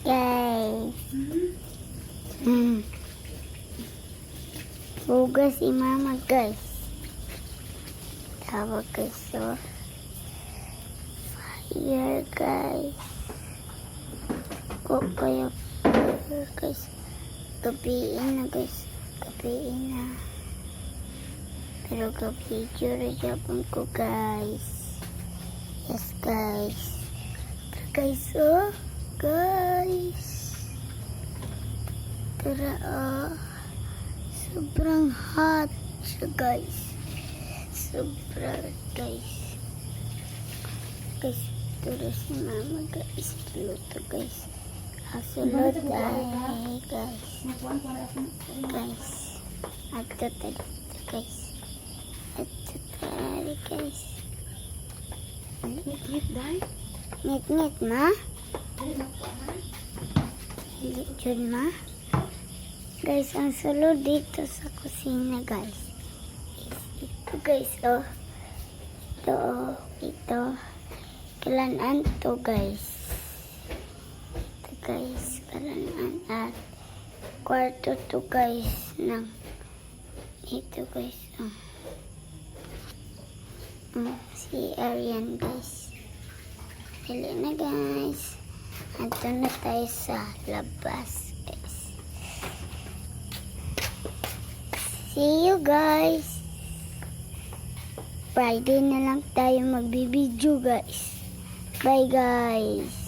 Guys. Hugas si mama guys. Tawag guys. So, fire guys. Kung kayo fire guys. Gabiin na guys. Gabiin na. Pero ga-video rin yapon ko guys. Yes guys. Pero guys oh. Guys. Tara oh. Sobrang hot siya guys. Sobrang guys. Guys, tara si mama guys. Luto guys. Asulot ay guys. Guys. Ato tadi guys. Ato tadi guys. Ngit-ngit day. Ngit-ngit ma. Jud ma. Guys, ang sulod dito sa kusina guys. Ito guys oh. Ito oh. Ito. Kalanan to guys. Ito guys. Kalanan at kwarto to guys. Ng ito guys oh. Si Arian guys. Pili na guys. Ito na tayo sa labas guys. See you guys. Friday na lang tayo magbibideo guys. Bye guys.